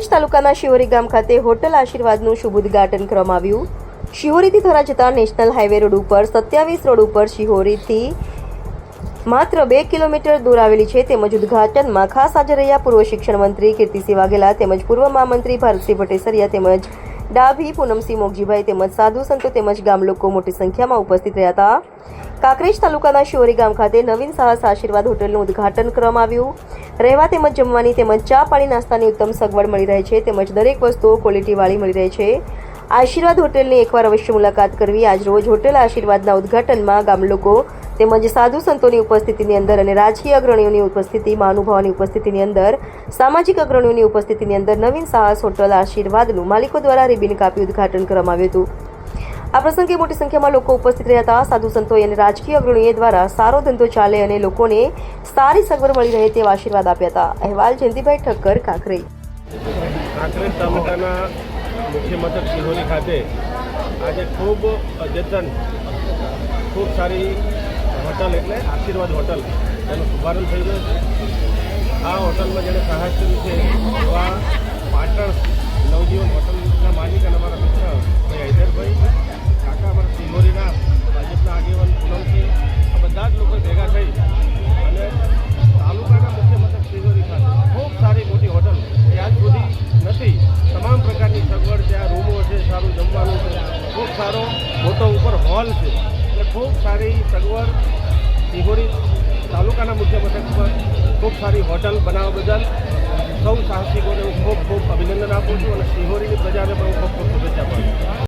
કાંકરેજ તાલુકાના શિહોરી ગામ ખાતે હોટલ આશીર્વાદનું શુભ ઉદ્ઘાટન કરવામાં આવ્યું। શિહોરીથી થરા જતા નેશનલ હાઈવે રોડ ઉપર 27 રોડ ઉપર શિહોરીથી માત્ર 2 કિલોમીટર દૂર આવેલી છે। તેમજ ઉદ્ઘાટનમાં ખાસ હાજર રહ્યા પૂર્વ શિક્ષણ મંત્રી કીર્તિસિંહ વાઘેલા તેમજ પૂર્વ મહામંત્રી ભારતસિંહ ભટ્ટેસરિયા તેમજ ડાભી પૂનમસિંહ મોગજીભાઈ તેમજ સાધુ સંતો તેમજ ગામ લોકો મોટી સંખ્યામાં ઉપસ્થિત રહ્યા હતા। કાંકરેજ તાલુકાના શિહોરી ગામ ખાતે નવીન સાહસ આશીર્વાદ હોટલનું ઉદ્ઘાટન કરવામાં આવ્યું। રહેવા તેમજ જમવાની તેમજ ચા પાણી નાસ્તાની ઉત્તમ સગવડ મળી રહે છે તેમજ દરેક વસ્તુઓ ક્વોલિટીવાળી મળી રહે છે। આશીર્વાદ હોટલની એકવાર અવશ્ય મુલાકાત કરવી। આજ રોજ હોટેલ આશીર્વાદના ઉદ્ઘાટનમાં ગામ લોકો તેમજ સાધુ સંતોની ઉપસ્થિતિની અંદર અને રાજકીય અગ્રણીઓની ઉપસ્થિતિ, મહાનુભાવોની ઉપસ્થિતિની અંદર, સામાજિક અગ્રણીઓની ઉપસ્થિતિની અંદર નવીન સાહસ હોટલ આશીર્વાદનું માલિકો દ્વારા રિબિન કાપી ઉદ્ઘાટન કરવામાં આવ્યું હતું। આ પ્રસંગે મોટી સંખ્યામાં લોકો ઉપસ્થિત રહ્યા હતા। સાધુ સંતોએ અને રાજકીય અગ્રણીઓ દ્વારા સારો ધંધો ચાલે અને લોકોને સારી સગવડ મળી રહે તેવા આશીર્વાદ આપ્યા હતા। અહેવાલ જયંતિભાઈ ઠક્કર, કાંકરેજ। કાંકરેજ તાલુકાના મુખ્ય મથક શિહોરી ખાતે આજે ખૂબ અદ્યતન ખૂબ સારી હોટલ એટલે આશીર્વાદ હોટલ એનો શુભારંભ થઈ ગયો છે। આ હોટલમાં જેણે સાહસ કર્યું છે એવા પાટણ નવજીવન હોટલના માલિક અને અમારા મિત્ર ભાઈ હૈદરભાઈ, કાકા અમારા શિહોરીના ભાજપના આગેવાન પૂનમસિંહ, આ બધા જ લોકો ભેગા થઈ અને તાલુકાના મુખ્ય મથક શિહોરી ખાતે ખૂબ સારી મોટી હોટલ એ આજ સુધી નથી। તમામ પ્રકારની સગવડ છે, આ રૂમો છે, સારું જમવાનું છે, ખૂબ સારો મોટો ઉપર હોલ છે, એટલે ખૂબ સારી સગવડ શિહોરી તાલુકાના મુખ્ય મથક પર ખૂબ સારી હોટલ બનાવવા બદલ સૌ સાહસિકોને હું ખૂબ ખૂબ અભિનંદન આપું છું અને શિહોરીની પ્રજાને પણ હું ખૂબ ખૂબ શુભેચ્છા આપું છું।